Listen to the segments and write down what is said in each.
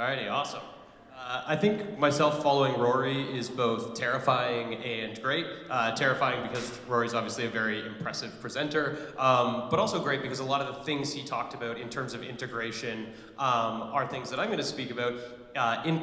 Alrighty, awesome. I think myself following Rory is both terrifying and great. Terrifying because Rory's obviously a very impressive presenter, but also great because a lot of the things he talked about in terms of integration are things that I'm going to speak about,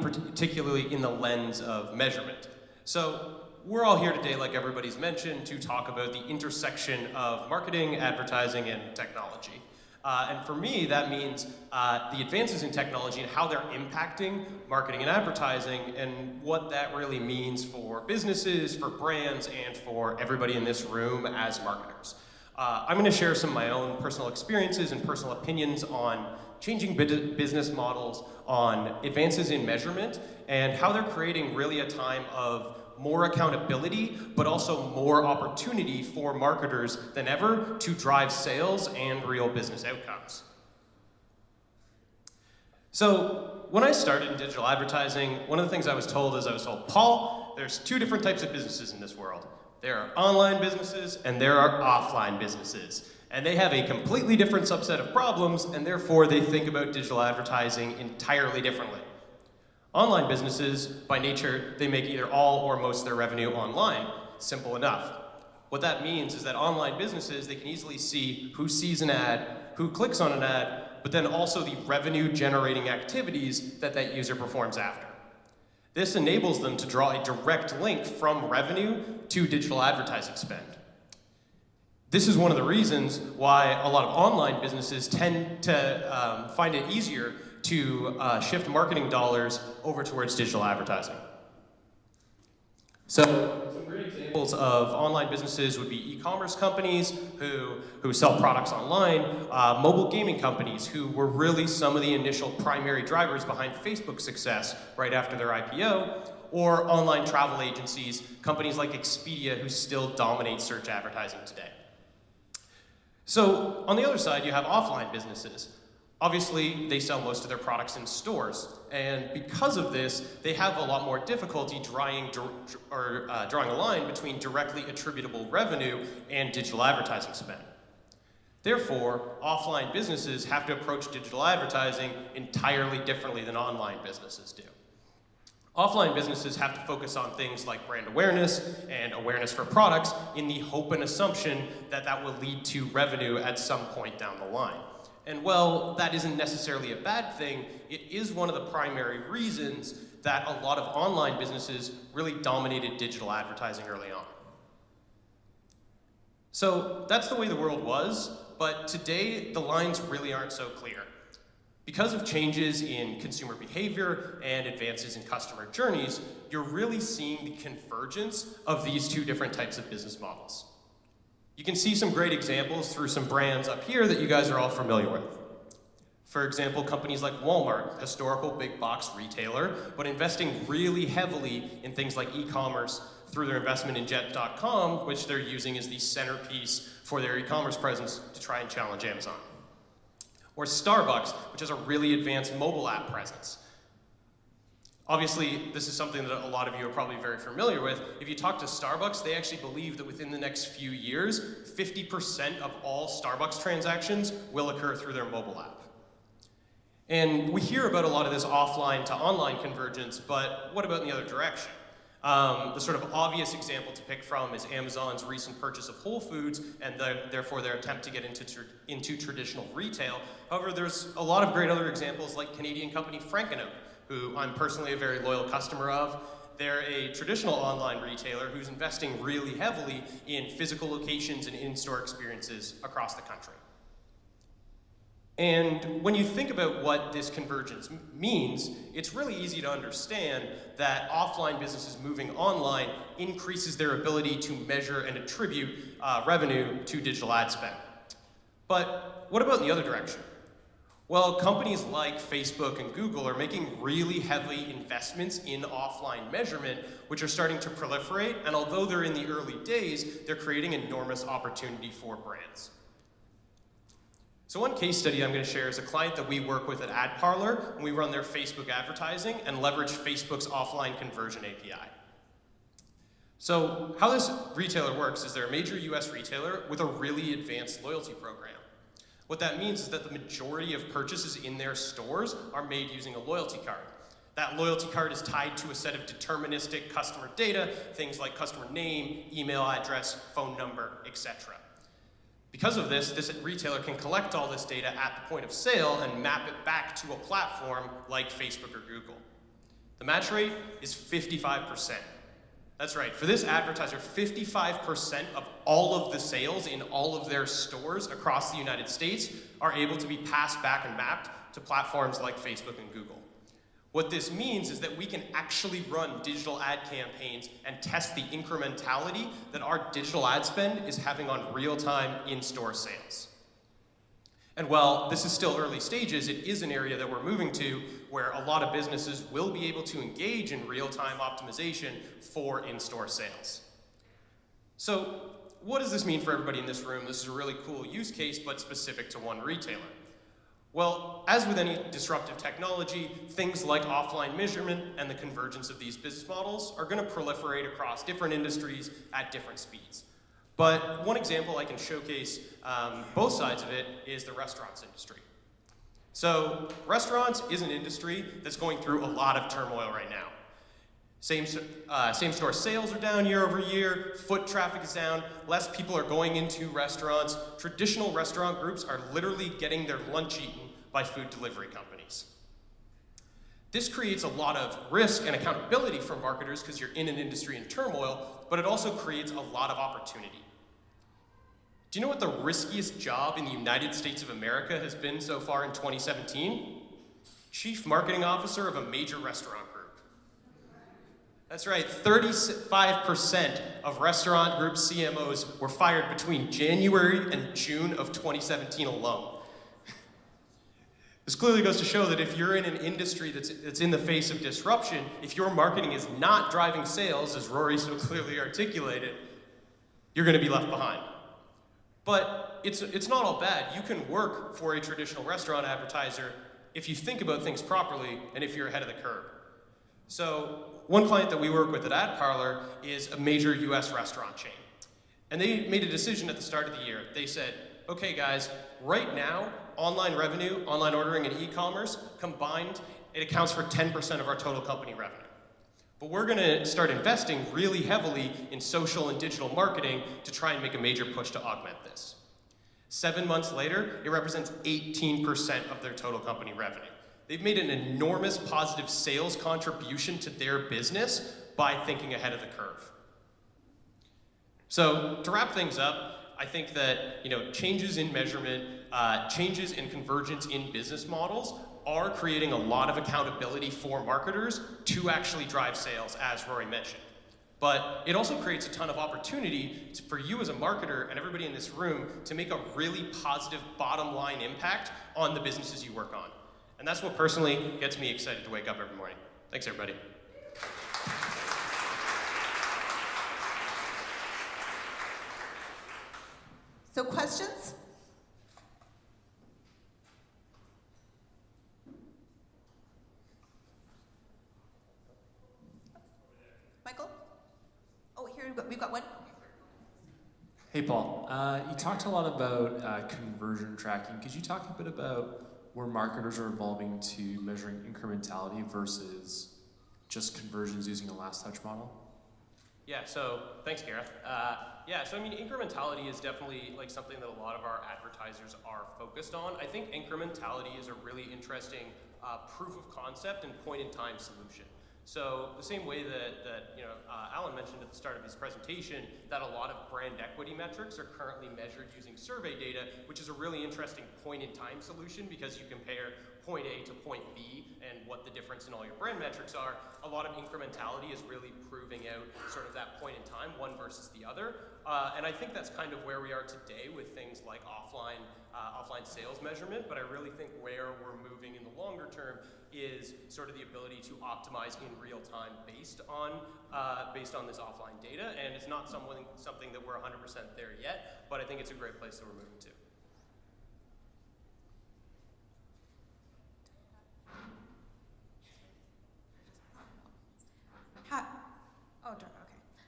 particularly in the lens of measurement. So we're all here today, like everybody's mentioned, to talk about the intersection of marketing, advertising, and technology. And for me, that means the advances in technology and how they're impacting marketing and advertising and what that really means for businesses, for brands, and for everybody in this room as marketers. I'm going to share some of my own personal experiences and personal opinions on changing business models, on advances in measurement, and how they're creating really a time of more accountability, but also more opportunity for marketers than ever to drive sales and real business outcomes. So when I started in digital advertising, one of the things I was told is Paul, there's two different types of businesses in this world. There are online businesses and there are offline businesses. And they have a completely different subset of problems, and therefore they think about digital advertising entirely differently. Online businesses, by nature, they make either all or most of their revenue online. Simple enough. What that means is that online businesses, they can easily see who sees an ad, who clicks on an ad, but then also the revenue-generating activities that that user performs after. This enables them to draw a direct link from revenue to digital advertising spend. This is one of the reasons why a lot of online businesses tend to find it easier to shift marketing dollars over towards digital advertising. So some great examples of online businesses would be e-commerce companies who sell products online, mobile gaming companies who were really some of the initial primary drivers behind Facebook's success right after their IPO, or online travel agencies, companies like Expedia who still dominate search advertising today. So on the other side, you have offline businesses. Obviously, they sell most of their products in stores, and because of this, they have a lot more difficulty drawing a line between directly attributable revenue and digital advertising spend. Therefore, offline businesses have to approach digital advertising entirely differently than online businesses do. Offline businesses have to focus on things like brand awareness and awareness for products in the hope and assumption that that will lead to revenue at some point down the line. And while that isn't necessarily a bad thing, it is one of the primary reasons that a lot of online businesses really dominated digital advertising early on. So that's the way the world was, but today the lines really aren't so clear. Because of changes in consumer behavior and advances in customer journeys, you're really seeing the convergence of these two different types of business models. You can see some great examples through some brands up here that you guys are all familiar with. For example, companies like Walmart, historical big box retailer, but investing really heavily in things like e-commerce through their investment in Jet.com, which they're using as the centerpiece for their e-commerce presence to try and challenge Amazon. Or Starbucks, which has a really advanced mobile app presence. Obviously, this is something that a lot of you are probably very familiar with. If you talk to Starbucks, they actually believe that within the next few years, 50% of all Starbucks transactions will occur through their mobile app. And we hear about a lot of this offline to online convergence, but what about in the other direction? The sort of obvious example to pick from is Amazon's recent purchase of Whole Foods and therefore their attempt to get into traditional retail. However, there's a lot of great other examples like Canadian company Franken-O, who I'm personally a very loyal customer of. They're a traditional online retailer who's investing really heavily in physical locations and in-store experiences across the country. And when you think about what this convergence means, it's really easy to understand that offline businesses moving online increases their ability to measure and attribute revenue to digital ad spend. But what about in the other direction? Well, companies like Facebook and Google are making really heavy investments in offline measurement, which are starting to proliferate, and although they're in the early days, they're creating enormous opportunity for brands. So one case study I'm going to share is a client that we work with at AdParlor, and we run their Facebook advertising and leverage Facebook's offline conversion API. So how this retailer works is they're a major US retailer with a really advanced loyalty program. What that means is that the majority of purchases in their stores are made using a loyalty card. That loyalty card is tied to a set of deterministic customer data, things like customer name, email address, phone number, etc. Because of this, this retailer can collect all this data at the point of sale and map it back to a platform like Facebook or Google. The match rate is 55%. That's right, for this advertiser, 55% of all of the sales in all of their stores across the United States are able to be passed back and mapped to platforms like Facebook and Google. What this means is that we can actually run digital ad campaigns and test the incrementality that our digital ad spend is having on real-time in-store sales. And while this is still early stages, it is an area that we're moving to where a lot of businesses will be able to engage in real-time optimization for in-store sales. So what does this mean for everybody in this room? This is a really cool use case, but specific to one retailer. Well, as with any disruptive technology, things like offline measurement and the convergence of these business models are going to proliferate across different industries at different speeds. But one example I can showcase both sides of it is the restaurants industry. So restaurants is an industry that's going through a lot of turmoil right now. Same-store sales are down year over year, foot traffic is down, less people are going into restaurants. Traditional restaurant groups are literally getting their lunch eaten by food delivery companies. This creates a lot of risk and accountability for marketers because you're in an industry in turmoil, but it also creates a lot of opportunity. Do you know what the riskiest job in the United States of America has been so far in 2017? Chief Marketing Officer of a major restaurant group. That's right, 35% of restaurant group CMOs were fired between January and June of 2017 alone. This clearly goes to show that if you're in an industry that's in the face of disruption, if your marketing is not driving sales, as Rory so clearly articulated, you're going to be left behind. But it's not all bad. You can work for a traditional restaurant advertiser if you think about things properly and if you're ahead of the curve. So one client that we work with at AdParlor is a major US restaurant chain. And they made a decision at the start of the year. They said, okay guys, right now, online revenue, online ordering, and e-commerce combined, it accounts for 10% of our total company revenue. But we're going to start investing really heavily in social and digital marketing to try and make a major push to augment this. 7 months later, it represents 18% of their total company revenue. They've made an enormous positive sales contribution to their business by thinking ahead of the curve. So to wrap things up, I think that changes in measurement, changes in convergence in business models are creating a lot of accountability for marketers to actually drive sales, as Rory mentioned. But it also creates a ton of opportunity for you as a marketer and everybody in this room to make a really positive bottom line impact on the businesses you work on. And that's what personally gets me excited to wake up every morning. Thanks, everybody. So questions? Michael? Oh, here we've got one. Hey, Paul. You talked a lot about conversion tracking. Could you talk a bit about where marketers are evolving to measuring incrementality versus just conversions using a last touch model? Yeah, so thanks, Gareth. So I mean, incrementality is definitely like something that a lot of our advertisers are focused on. I think incrementality is a really interesting proof of concept and point-in-time solution. So the same way that Alan mentioned at the start of his presentation, that a lot of brand equity metrics are currently measured using survey data, which is a really interesting point-in-time solution because you compare point A to point B and what the difference in all your brand metrics are. A lot of incrementality is really proving out sort of that point in time, one versus the other. And I think that's kind of where we are today with things like offline sales measurement, but I really think where we're moving in the longer term is sort of the ability to optimize in real time based on this offline data. And it's not something that we're 100% there yet, but I think it's a great place that we're moving to.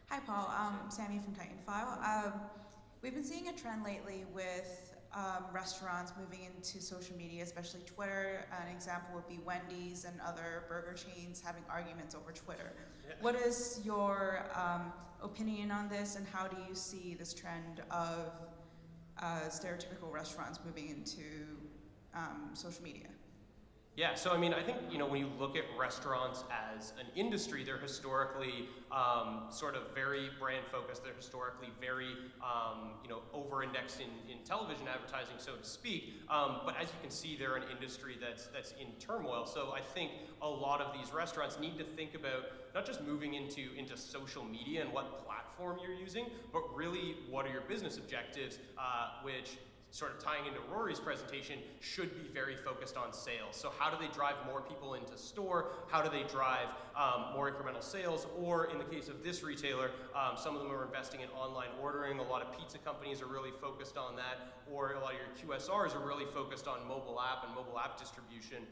Hi, Paul. Sammy from Titanfile. We've been seeing a trend lately with restaurants moving into social media, especially Twitter. An example would be Wendy's and other burger chains having arguments over Twitter. Yeah. What is your opinion on this, and how do you see this trend of stereotypical restaurants moving into social media? Yeah, so I mean, I think, you know, when you look at restaurants as an industry, they're historically sort of very brand focused. They're historically very, you know, over-indexed in television advertising, so to speak. But as you can see, they're an industry that's in turmoil. So I think a lot of these restaurants need to think about not just moving into social media and what platform you're using, but really what are your business objectives, which, sort of tying into Rory's presentation, should be very focused on sales. So how do they drive more people into store? How do they drive more incremental sales? Or in the case of this retailer, some of them are investing in online ordering. A lot of pizza companies are really focused on that. Or a lot of your QSRs are really focused on mobile app and mobile app distribution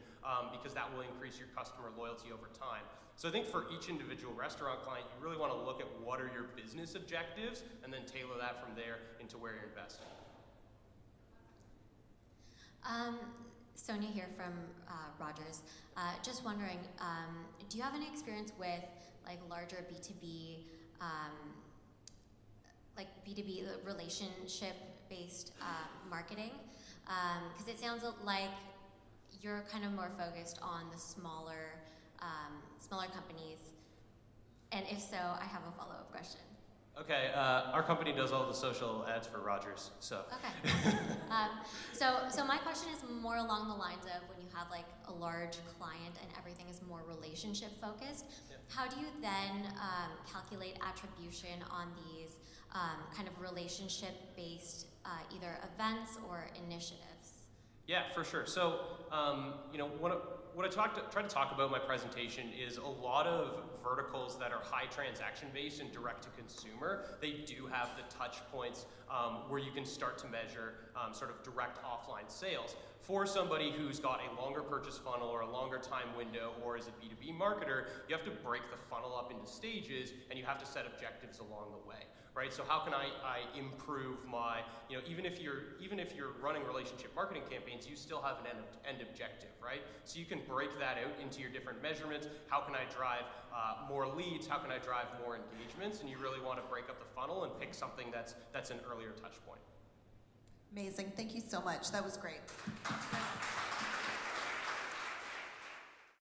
because that will increase your customer loyalty over time. So I think for each individual restaurant client, you really want to look at what are your business objectives and then tailor that from there into where you're investing. Sonia here from Rogers. Just wondering, do you have any experience with like larger B2B, like B2B relationship-based marketing? Because it sounds like you're kind of more focused on the smaller companies. And if so, I have a follow-up question. Okay, our company does all the social ads for Rogers, so. Okay. So my question is more along the lines of when you have like a large client and everything is more relationship focused, Yeah. how do you then calculate attribution on these kind of relationship-based either events or initiatives? Yeah, for sure. So, you know, what I try to talk about in my presentation is a lot of verticals that are high transaction based and direct to consumer. They do have the touch points where you can start to measure sort of direct offline sales. For somebody who's got a longer purchase funnel or a longer time window, or is a B2B marketer, you have to break the funnel up into stages and you have to set objectives along the way. Right? So how can I improve my, you know, even if you're running relationship marketing campaigns, you still have an end objective, right? So you can break that out into your different measurements. How can I drive more leads? How can I drive more engagements? And you really want to break up the funnel and pick something that's an earlier touch point. Amazing. Thank you so much. That was great.